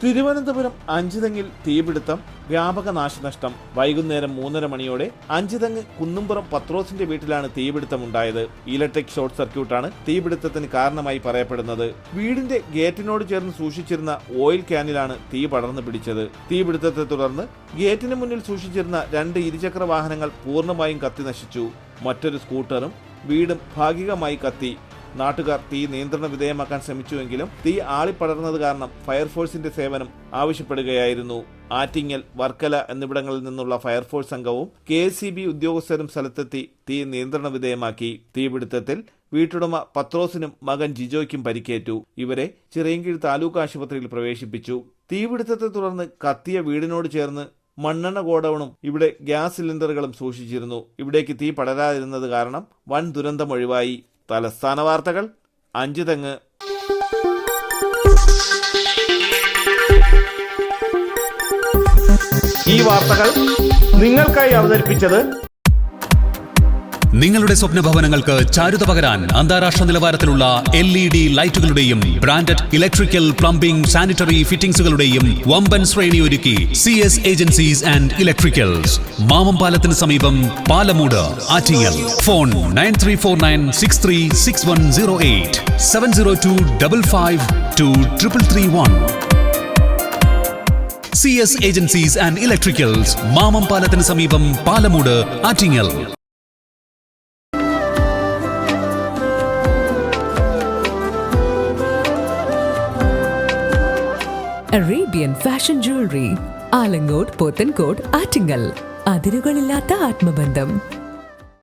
തിരുവനന്തപുരം അഞ്ചുതെങ്ങിൽ തീപിടുത്തം, വ്യാപക നാശനഷ്ടം. വൈകുന്നേരം 3:30 മണിയോടെ അഞ്ചുതെങ്ങ് കുന്നുംപുറം പത്രോസിന്റെ വീട്ടിലാണ് തീപിടുത്തമുണ്ടായത്. ഇലക്ട്രിക് ഷോർട്ട് സർക്യൂട്ടാണ് തീപിടുത്തത്തിന് കാരണമായി പറയപ്പെടുന്നത്. വീടിന്റെ ഗേറ്റിനോട് ചേർന്ന് സൂക്ഷിച്ചിരുന്ന ഓയിൽ ക്യാനിലാണ് തീ പടർന്നു പിടിച്ചത്. തീപിടുത്തത്തെ തുടർന്ന് ഗേറ്റിന് മുന്നിൽ സൂക്ഷിച്ചിരുന്ന 2 ഇരുചക്ര വാഹനങ്ങൾ പൂർണ്ണമായും കത്തി നശിച്ചു. മറ്റൊരു സ്കൂട്ടറും വീടും ഭാഗികമായി കത്തി. നാട്ടുകാർ തീ നിയന്ത്രണ വിധേയമാക്കാൻ ശ്രമിച്ചുവെങ്കിലും തീ ആളിപ്പടർന്നത് കാരണം ഫയർഫോഴ്സിന്റെ സേവനം ആവശ്യപ്പെടുകയായിരുന്നു. ആറ്റിങ്ങൽ, വർക്കല എന്നിവിടങ്ങളിൽ നിന്നുള്ള ഫയർഫോഴ്സ് സംഘവും KSEB ഉദ്യോഗസ്ഥരും സ്ഥലത്തെത്തി തീ നിയന്ത്രണ വിധേയമാക്കി. തീപിടുത്തത്തിൽ വീട്ടുടമ പത്രോസിനും മകൻ ജിജോയ്ക്കും പരിക്കേറ്റു. ഇവരെ ചിറയൻകീഴ് താലൂക്ക് ആശുപത്രിയിൽ പ്രവേശിപ്പിച്ചു. തീപിടുത്തത്തെ തുടർന്ന് കത്തിയ വീടിനോട് ചേർന്ന് മണ്ണെണ്ണ ഗോഡൌണും ഇവിടെ ഗ്യാസ് സിലിണ്ടറുകളും സൂക്ഷിച്ചിരുന്നു. ഇവിടേക്ക് തീ പടരാതിരുന്നത് കാരണം വൻ ദുരന്തം ഒഴിവായി. തലസ്ഥാന വാർത്തകൾ, അഞ്ചുതെങ്ങ്. ഈ വാർത്തകൾ നിങ്ങൾക്കായി അവതരിപ്പിച്ചത് നിങ്ങളുടെ സ്വപ്ന ഭവനങ്ങൾക്ക് ചാരുത പകരാൻ അന്താരാഷ്ട്ര നിലവാരത്തിലുള്ള LED ലൈറ്റുകളുടെയും ബ്രാൻഡഡ് ഇലക്ട്രിക്കൽ, പ്ലംബിംഗ്, സാനിറ്ററി ഫിറ്റിംഗ്സുകളുടെയും വമ്പൻ ശ്രേണി ഒരുക്കി CS ഏജൻസീസ് ആൻഡ് ഇലക്ട്രിക്കൽസ്. മാമംപാലത്തിന് സമീപം, Palamood, Attingal. Phone 9349636108 702552331. CS agencies and electricals, മാമംപാലത്തിന് സമീപം, Palamood, Attingal. Arabian Fashion Jewelry, Alangode, Pothencode, Attingal. അതിരുകളില്ലാത്ത ആത്മബന്ധം.